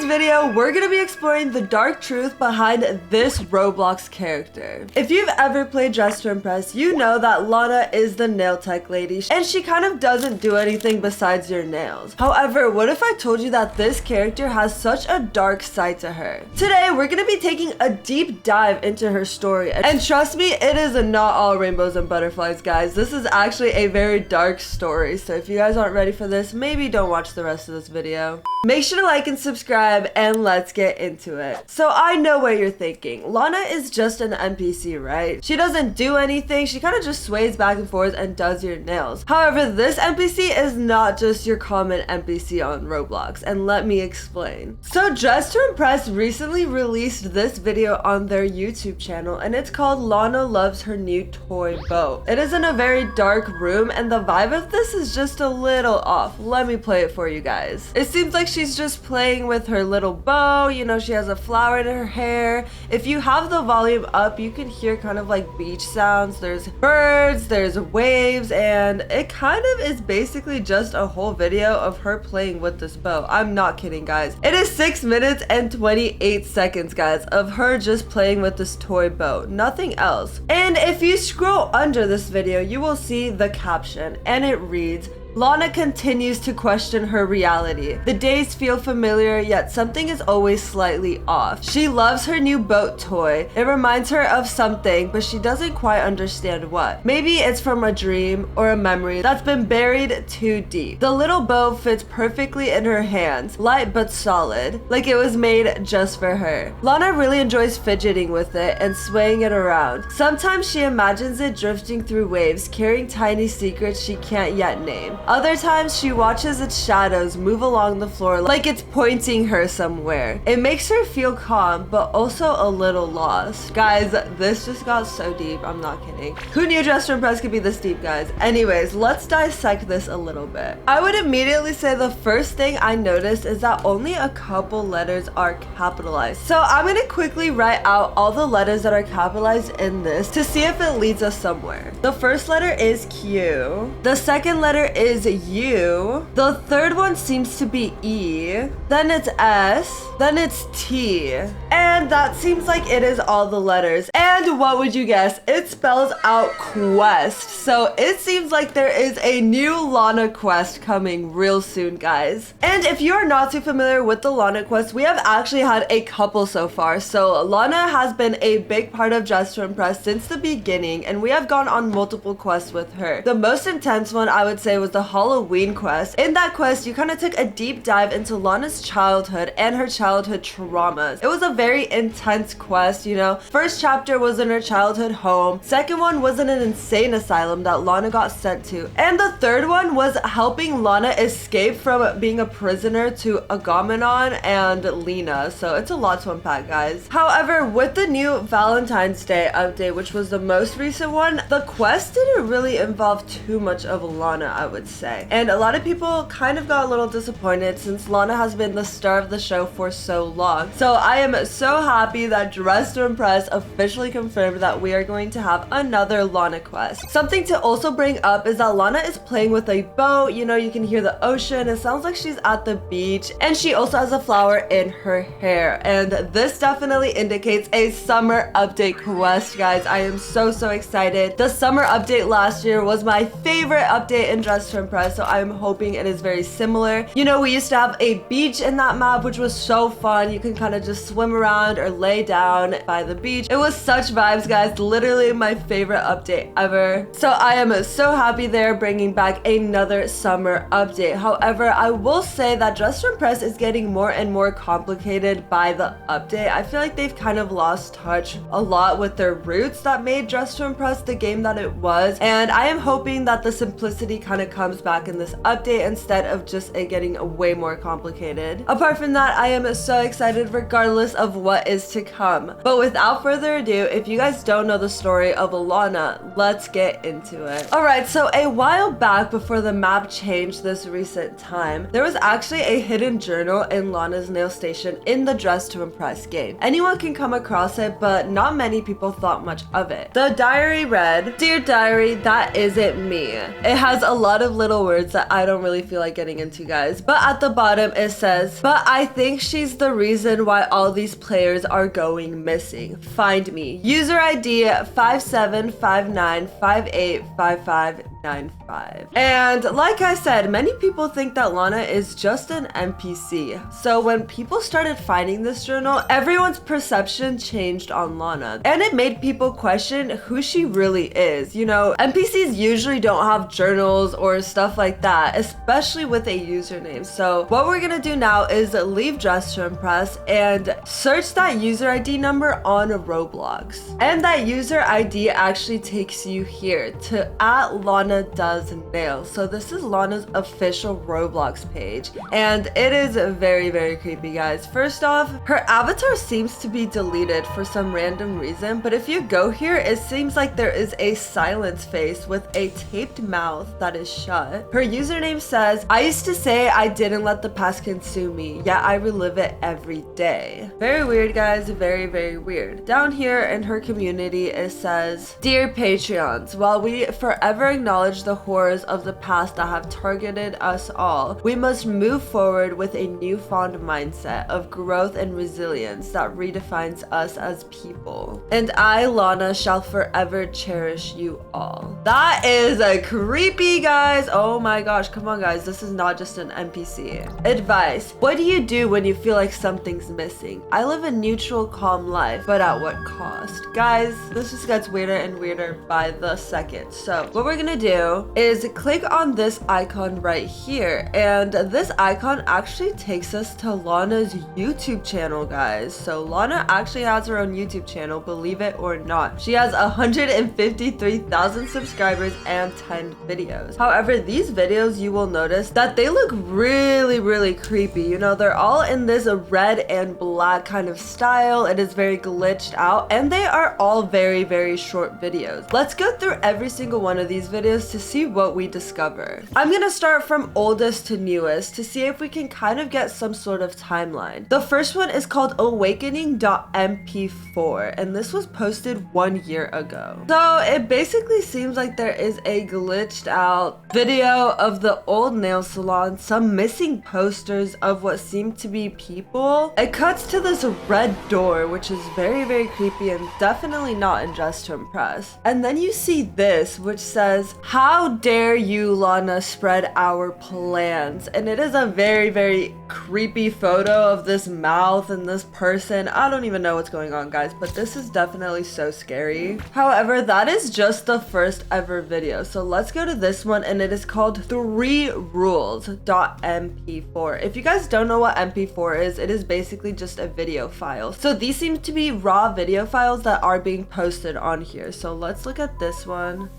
today's video, we're gonna be exploring the dark truth behind this Roblox character. If you've ever played Dress to Impress, you know that Lana is the nail tech lady, and she kind of doesn't do anything besides your nails. However, what if I told you that this character has such a dark side to her? Today, we're gonna be taking a deep dive into her story, and trust me, it is not all rainbows and butterflies, guys. This is actually a very dark story, so if you guys aren't ready for this, maybe don't watch the rest of this video. Make sure to like and subscribe, and let's get into it. So I know what you're thinking. Lana is just an NPC, right? She doesn't do anything. She kind of just sways back and forth and does your nails. However, this NPC is not just your common NPC on Roblox, and let me explain. So Dress to Impress recently released this video on their YouTube channel, and it's called Lana Loves Her New Toy Boat. It is in a very dark room, and the vibe of this is just a little off. Let me play it for you guys. It seems like she's just playing with her little bow. You know, she has a flower in her hair. If you have the volume up, you can hear kind of like beach sounds. There's birds, there's waves, and it kind of is basically just a whole video of her playing with this bow. I'm not kidding, guys. It is 6 minutes and 28 seconds, guys, of her just playing with this toy boat. Nothing else. And if you scroll under this video, you will see the caption, and it reads, Lana continues to question her reality. The days feel familiar, yet something is always slightly off. She loves her new boat toy. It reminds her of something, but she doesn't quite understand what. Maybe it's from a dream or a memory that's been buried too deep. The little bow fits perfectly in her hands, light but solid, like it was made just for her. Lana really enjoys fidgeting with it and swaying it around. Sometimes she imagines it drifting through waves, carrying tiny secrets she can't yet name. Other times, she watches its shadows move along the floor like it's pointing her somewhere. It makes her feel calm, but also a little lost. Guys, this just got so deep. I'm not kidding. Who knew Dress to Impress could be this deep, guys? Anyways, let's dissect this a little bit. I would immediately say the first thing I noticed is that only a couple letters are capitalized. So I'm gonna quickly write out all the letters that are capitalized in this to see if it leads us somewhere. The first letter is Q. The second letter is U. The third one seems to be E. Then it's S. Then it's T. And that seems like it is all the letters. And what would you guess? It spells out quest. So it seems like there is a new Lana quest coming real soon, guys. And if you are not too familiar with the Lana quest, we have actually had a couple so far. So Lana has been a big part of Dress to Impress since the beginning, and we have gone on multiple quests with her. The most intense one, I would say, was the Halloween quest. In that quest, you kind of took a deep dive into Lana's childhood and her childhood traumas. It was a very intense quest, you know. First chapter was in her childhood home. Second one was in an insane asylum that Lana got sent to. And the third one was helping Lana escape from being a prisoner to Agamenon and Lena. So it's a lot to unpack, guys. However, with the new Valentine's Day update, which was the most recent one, the quest didn't really involve too much of Lana, I would say. And a lot of people kind of got a little disappointed since Lana has been the star of the show for so long. So I am so happy that Dress to Impress officially confirmed that we are going to have another Lana quest. Something to also bring up is that Lana is playing with a boat. You know, you can hear the ocean. It sounds like she's at the beach, and she also has a flower in her hair. And this definitely indicates a summer update quest, guys. I am so excited. The summer update last year was my favorite update in Dress to Impress, so I'm hoping it is very similar. You know, we used to have a beach in that map, which was so fun. You can kind of just swim around or lay down by the beach. It was such vibes, guys. Literally my favorite update ever. So I am so happy they're bringing back another summer update. However, I will say that Dress to Impress is getting more and more complicated by the update. I feel like they've kind of lost touch a lot with their roots that made Dress to Impress the game that it was. And I am hoping that the simplicity kind of comes back in this update instead of just it getting way more complicated. Apart from that, I am so excited regardless of what what is to come. But without further ado, if you guys don't know the story of Lana, let's get into it. Alright, so a while back before the map changed this recent time, there was actually a hidden journal in Lana's nail station in the Dress to Impress game. Anyone can come across it, but not many people thought much of it. The diary read, "Dear diary, that isn't me." It has a lot of little words that I don't really feel like getting into, guys. But at the bottom it says, "But I think she's the reason why all these players are going missing. Find me. User ID 5759585595." And like I said, many people think that Lana is just an NPC. So when people started finding this journal, everyone's perception changed on Lana. And it made people question who she really is. You know, NPCs usually don't have journals or stuff like that, especially with a username. So what we're gonna do now is leave Dress to Impress and search that user ID number on Roblox. And that user ID actually takes you here to @LanaDoesNails. So this is Lana's official Roblox page. And it is very, very creepy, guys. First off, her avatar seems to be deleted for some random reason. But if you go here, it seems like there is a silence face with a taped mouth that is shut. Her username says, "I used to say I didn't let the past consume me, yet I relive it every day." Very weird, guys. Very, very weird. Down here in her community, it says, "Dear Patreons, while we forever acknowledge the horrors of the past that have targeted us all, we must move forward with a newfound mindset of growth and resilience that redefines us as people. And I, Lana, shall forever cherish you all." That is a creepy, guys. Oh my gosh. Come on, guys. This is not just an NPC. Advice. What do you do when you feel like something's missing? I live a neutral, calm life, but at what cost? Guys, this just gets weirder and weirder by the second. So what we're gonna do is click on this icon right here. And this icon actually takes us to Lana's YouTube channel, guys. So Lana actually has her own YouTube channel, believe it or not. She has 153,000 subscribers and 10 videos. However, these videos, you will notice that they look really, really creepy. You know, they're all in this red and black kind of style. It is very glitched out, and they are all very, very short videos. Let's go through every single one of these videos to see what we discover. I'm gonna start from oldest to newest to see if we can kind of get some sort of timeline. The first one is called awakening.mp4, and this was posted 1 year ago. So it basically seems like there is a glitched out video of the old nail salon, some missing posters of what seem to be people. It cuts to this red door, which is very, very creepy and definitely not in Dress to Impress. And then you see this, which says, "How dare you, Lana, spread our plans?" And it is a very, very creepy photo of this mouth and this person. I don't even know what's going on, guys, but this is definitely so scary. However, that is just the first ever video. So let's go to this one, and it is called 3rules.mp4. If you guys don't know what mp4 is, it is basically just a video file. So these seem to be raw video files that are being posted on here. So let's look at this one.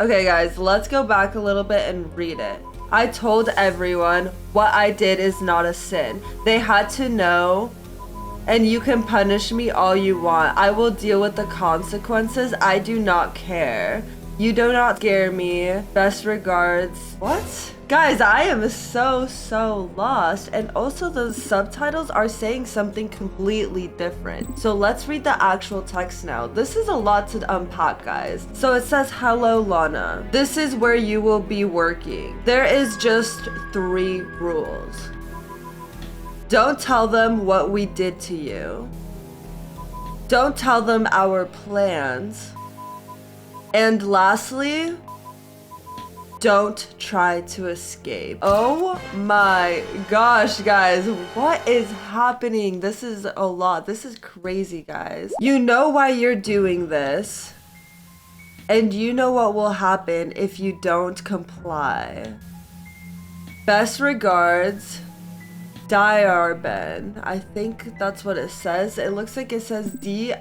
Okay, guys, let's go back a little bit and read it. "I told everyone what I did is not a sin. They had to know, and you can punish me all you want. I will deal with the consequences. I do not care. You do not scare me. Best regards." What? Guys, I am so lost. And also the subtitles are saying something completely different. So let's read the actual text now. This is a lot to unpack, guys. So it says, "Hello, Lana. This is where you will be working. There is just 3 rules. Don't tell them what we did to you. Don't tell them our plans. And lastly, don't try to escape." Oh my gosh, guys, what is happening? This is a lot. This is crazy, guys. You know why you're doing this, and you know what will happen if you don't comply. Best regards, Diarben. I think that's what it says. It looks like it says Diarben.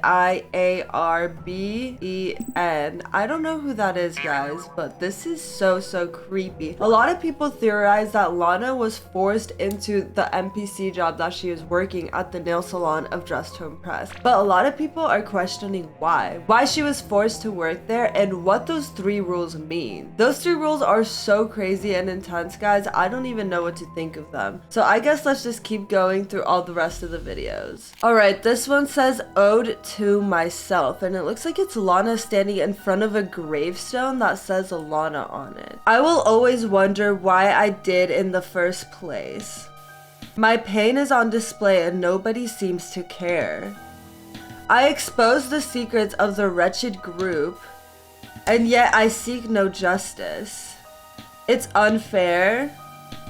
I don't know who that is, guys, but this is so creepy. A lot of people theorize that Lana was forced into the NPC job that she was working at the nail salon of Dress to Impress. But a lot of people are questioning why she was forced to work there and what those 3 rules mean. Those 3 rules are so crazy and intense, guys. I don't even know what to think of them. So I guess let's just keep going through all the rest of the videos. All right, this one says Ode to Myself, and it looks like it's Lana standing in front of a gravestone that says Lana on it. I will always wonder why I did in the first place. My pain is on display and nobody seems to care. I expose the secrets of the wretched group, and yet I seek no justice. It's unfair,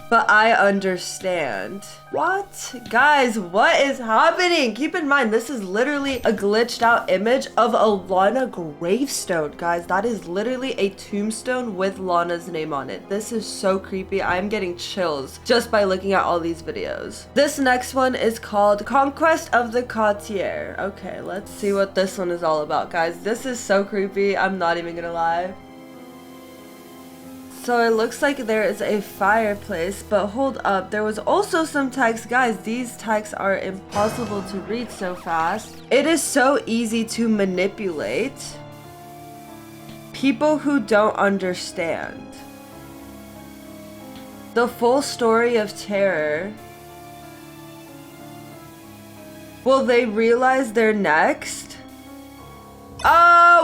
but I understand. What? Guys, what is happening? Keep in mind, this is literally a glitched out image of a Lana gravestone, guys. That is literally a tombstone with Lana's name on it. This is so creepy. I'm getting chills just by looking at all these videos. This next one is called Conquest of the Courtier. Okay, let's see what this one is all about, guys. This is so creepy. I'm not even gonna lie. So it looks like there is a fireplace, but hold up, there was also some text. Guys, these texts are impossible to read so fast. It is so easy to manipulate people who don't understand. The full story of terror. Will they realize they're next?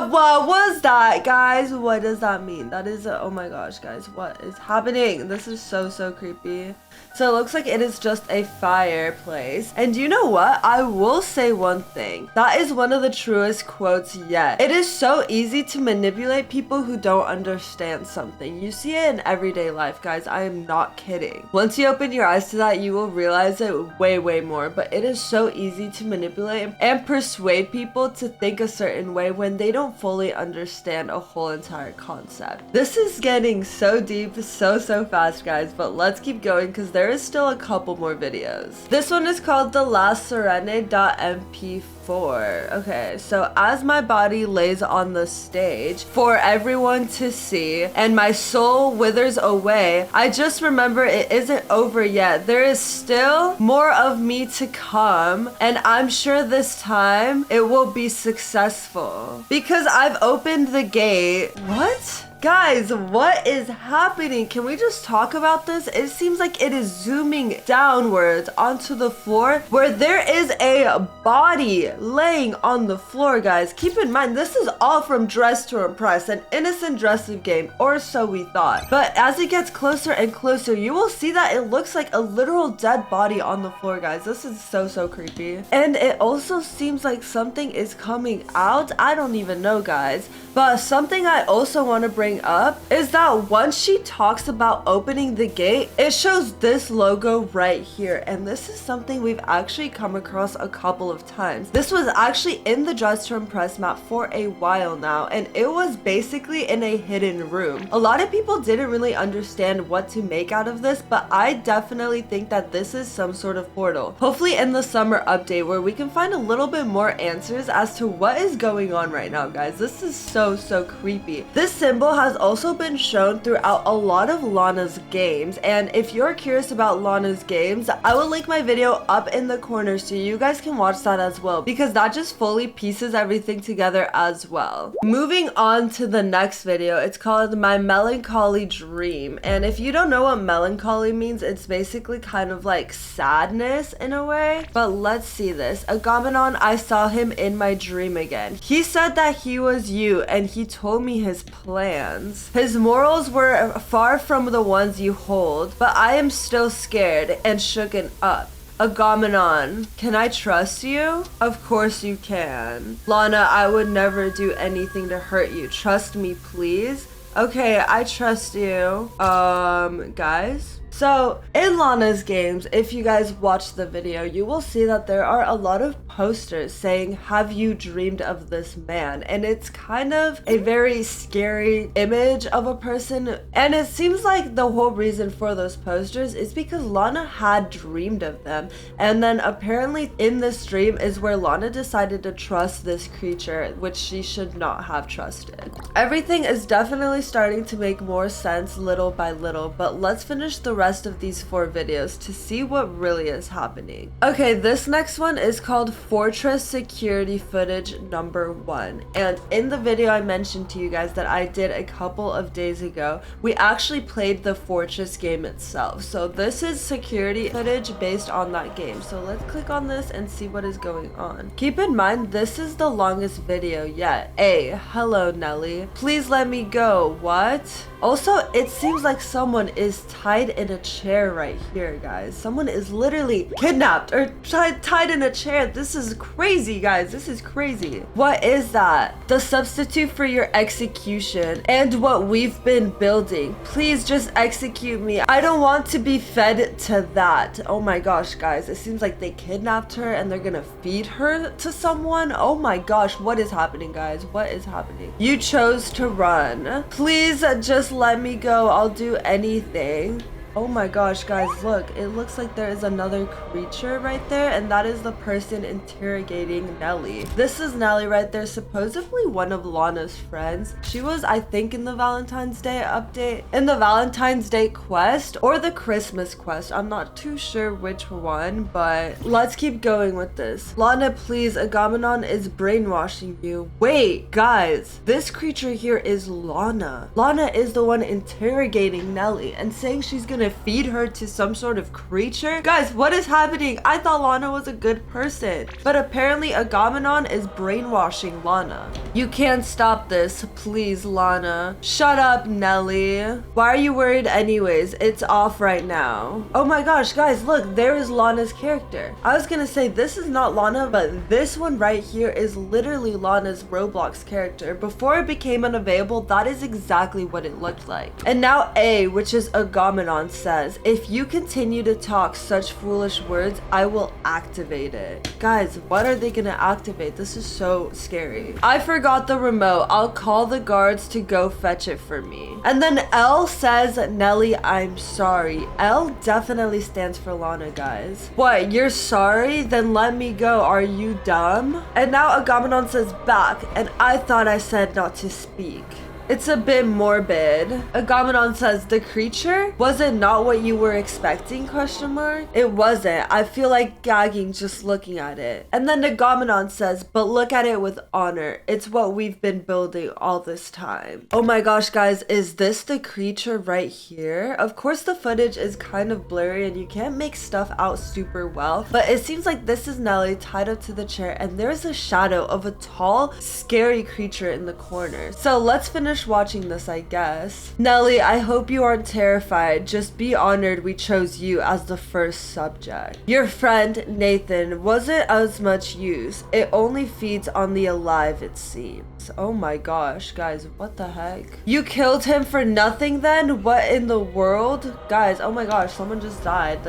What was that, guys? What does that mean? That is oh my gosh, guys, what is happening? This is so creepy. So it looks like it is just a fireplace. And you know what? I will say one thing. That is one of the truest quotes yet. It is so easy to manipulate people who don't understand something. You see it in everyday life, guys. I am not kidding. Once you open your eyes to that, you will realize it way more. But it is so easy to manipulate and persuade people to think a certain way when they don't fully understand a whole entire concept. This is getting so deep so fast, guys, but let's keep going because there is still a couple more videos. This one is called the La Serene.mp4. Okay, so as my body lays on the stage for everyone to see and my soul withers away, I just remember it isn't over yet. There is still more of me to come, and I'm sure this time it will be successful because I've opened the gate. What? Guys, what is happening? Can we just talk about this? It seems like it is zooming downwards onto the floor where there is a body laying on the floor, guys. Keep in mind, this is all from Dress to Impress, an innocent dress-up game, or so we thought. But as it gets closer and closer, you will see that it looks like a literal dead body on the floor, guys. This is so creepy. And it also seems like something is coming out. I don't even know, guys. But something I also want to bring up is that once she talks about opening the gate, it shows this logo right here, and this is something we've actually come across a couple of times. This was actually in the Dress to Impress map for a while now, and it was basically in a hidden room. A lot of people didn't really understand what to make out of this, but I definitely think that this is some sort of portal. Hopefully in the summer update where we can find a little bit more answers as to what is going on right now, guys. This is so creepy. This symbol has also been shown throughout a lot of Lana's games, and if you're curious about Lana's games, I will link my video up in the corner so you guys can watch that as well, because that just fully pieces everything together as well. Moving on to the next video, it's called My Melancholy Dream, and if you don't know what melancholy means, it's basically kind of like sadness in a way. But let's see this. Agamenon, I saw him in my dream again. He said that he was you, and he told me his plans. His morals were far from the ones you hold, but I am still scared and shooken up. Agamenon, can I trust you? Of course you can. Lana, I would never do anything to hurt you. Trust me, please. Okay, I trust you. Guys. So, in Lana's games, if you guys watch the video, you will see that there are a lot of posters saying, "Have you dreamed of this man?" And it's kind of a very scary image of a person. And it seems like the whole reason for those posters is because Lana had dreamed of them. And then apparently in this dream is where Lana decided to trust this creature, which she should not have trusted. Everything is definitely starting to make more sense little by little, but let's finish the rest of these 4 videos to see what really is happening. Okay, this next one is called Fortress Security Footage number 1. And in the video I mentioned to you guys that I did a couple of days ago, we actually played the Fortress game itself. So this is security footage based on that game. So let's click on this and see what is going on. Keep in mind, this is the longest video yet. Hello Nelly. Please let me go. What? Also, it seems like someone is tied in a chair right here, guys. Someone is literally kidnapped or tied in a chair. This is crazy, guys. This is crazy. What is that? The substitute for your execution and what we've been building. Please just execute me. I don't want to be fed to that. Oh my gosh, guys. It seems like they kidnapped her and they're gonna feed her to someone. Oh my gosh, what is happening, guys? What is happening? You chose to run. Please just let me go. I'll do anything. Oh my gosh, guys, look. It looks like there is another creature right there, and that is the person interrogating Nelly. This is Nelly right there, supposedly one of Lana's friends. She was, I think, in the Valentine's Day update, in the Valentine's Day quest, or the Christmas quest. I'm not too sure which one, but let's keep going with this. Lana, please, Agamenon is brainwashing you. Wait, guys, this creature here is Lana. Lana is the one interrogating Nelly and saying she's gonna feed her to some sort of creature. Guys, what is happening? I thought Lana was a good person, but apparently Agamenon is brainwashing Lana. You can't stop this, please, Lana. Shut up, Nelly. Why are you worried anyways? It's off right now. Oh my gosh, guys, look, there is Lana's character. I was gonna say this is not Lana, but this one right here is literally Lana's Roblox character. Before it became unavailable, that is exactly what it looked like. And now A, which is Agamenon, says, if you continue to talk such foolish words, I will activate it. Guys, what are they gonna activate? This is so scary. I forgot the remote. I'll call the guards to go fetch it for me. And then L says, Nelly, I'm sorry. L definitely stands for Lana, guys. What, you're sorry? Then let me go. Are you dumb? And now Agamenon says back, and I thought I said not to speak. It's a bit morbid. Agamenon says, the creature? Was it not what you were expecting, question mark? It wasn't. I feel like gagging just looking at it. And then Agamenon says, but look at it with honor. It's what we've been building all this time. Oh my gosh, guys, is this the creature right here? Of course, the footage is kind of blurry and you can't make stuff out super well, but it seems like this is Nelly tied up to the chair and there's a shadow of a tall, scary creature in the corner. So let's finish watching this, I guess. Nelly, I hope you aren't terrified. Just be honored we chose you as the first subject. Your friend, Nathan, wasn't as much use. It only feeds on the alive, it seems. Oh my gosh, guys, what the heck? You killed him for nothing then? What in the world? Guys, oh my gosh, someone just died.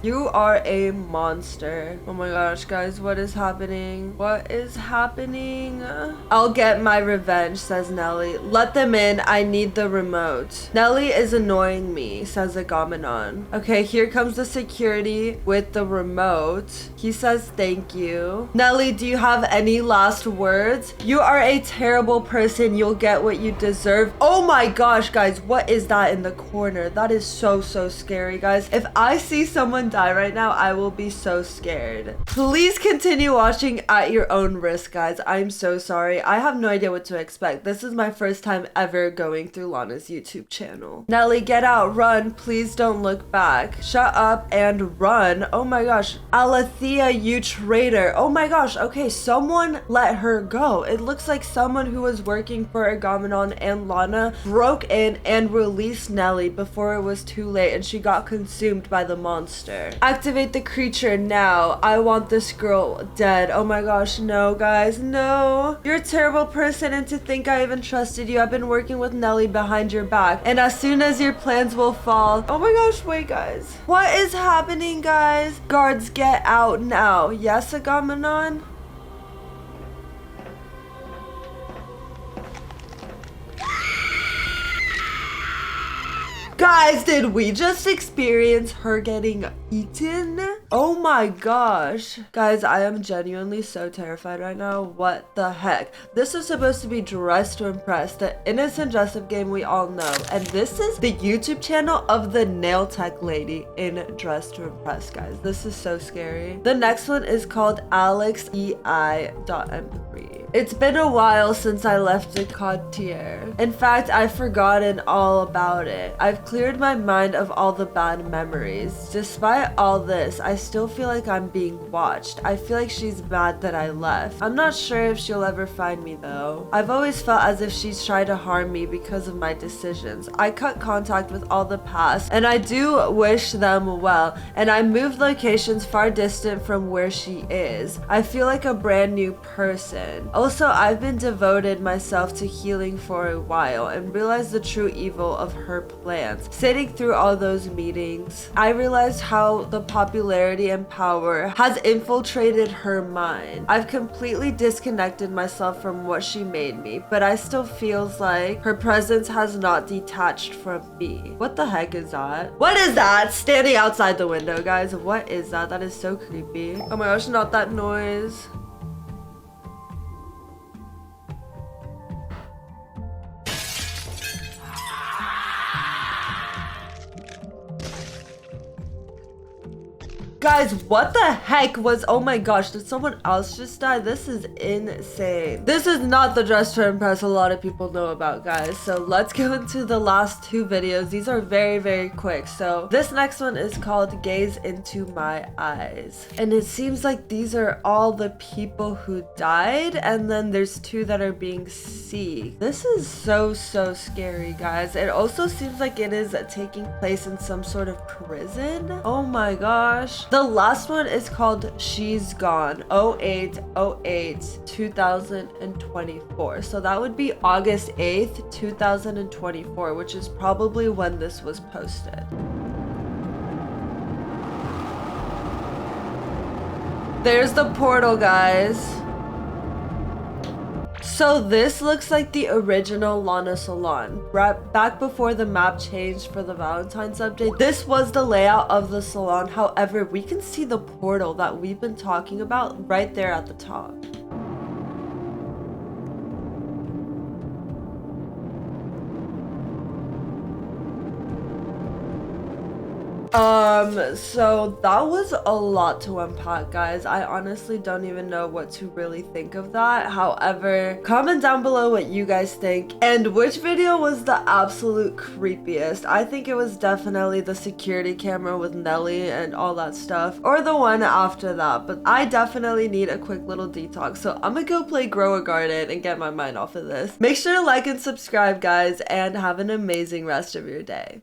You are a monster. Oh my gosh, guys, what is happening? What is happening? I'll get my revenge, says Nelly. Let them in. I need the remote. Nelly is annoying me, says Agamenon. Okay, here comes the security with the remote. He says thank you. Nelly, do you have any last words? You are a terrible person. You'll get what you deserve. Oh my gosh, guys, what is that in the corner? That is so scary, guys. If I see someone die right now, I will be so scared. Please continue watching at your own risk, guys. I'm so sorry. I have no idea what to expect. This is my first time ever going through Lana's YouTube channel. Nelly, get out, run, please don't look back. Shut up and run. Oh my gosh. Alethea, you traitor. Oh my gosh, okay, someone let her go. It looks like someone who was working for Agamenon and Lana broke in and released Nelly before it was too late and she got consumed by the monster. Activate the creature now. I want this girl dead. Oh my gosh, no guys, no. You're a terrible person and to think I even trusted you. I've been working with Nelly behind your back, and as soon as your plans will fall. Oh my gosh, wait guys. What is happening, guys? Guards, get out now. Yes, Agamenon? Guys, did we just experience her getting eaten? Oh my gosh. Guys, I am genuinely so terrified right now. What the heck? This is supposed to be Dress to Impress, the innocent dress-up game we all know. And this is the YouTube channel of the nail tech lady in Dress to Impress, guys. This is so scary. The next one is called AlexEI.mp3. It's been a while since I left Decoding. In fact, I've forgotten all about it. I've cleared my mind of all the bad memories. Despite all this, I still feel like I'm being watched. I feel like she's mad that I left. I'm not sure if she'll ever find me though. I've always felt as if she's tried to harm me because of my decisions. I cut contact with all the past, and I do wish them well, and I moved locations far distant from where she is. I feel like a brand new person. Also, I've been devoted myself to healing for a while and realized the true evil of her plans. Sitting through all those meetings, I realized how the popularity and power has infiltrated her mind. I've completely disconnected myself from what she made me, but I still feels like her presence has not detached from me. What the heck is that? What is that? Standing outside the window, guys. What is that? That is so creepy. Oh my gosh, not that noise. Guys, what the heck was, oh my gosh, did someone else just die? This is insane. This is not the Dress to Impress a lot of people know about, guys. So let's go into the last two videos. These are very, very quick. So this next one is called Gaze Into My Eyes. And it seems like these are all the people who died. And then there's two that are being seen. This is so scary, guys. It also seems like it is taking place in some sort of prison. Oh my gosh. The last one is called She's Gone 08/08/2024. So that would be August 8th, 2024, which is probably when this was posted. There's the portal, guys. So this looks like the original Lana salon. Back before the map changed for the Valentine's update, this was the layout of the salon. However, we can see the portal that we've been talking about right there at the top. So that was a lot to unpack, guys. I honestly don't even know what to really think of that. However, comment down below what you guys think and which video was the absolute creepiest. I think it was definitely the security camera with Nelly and all that stuff, or the one after that, but I definitely need a quick little detox. So I'm gonna go play Grow a Garden and get my mind off of this. Make sure to like and subscribe, guys, and have an amazing rest of your day.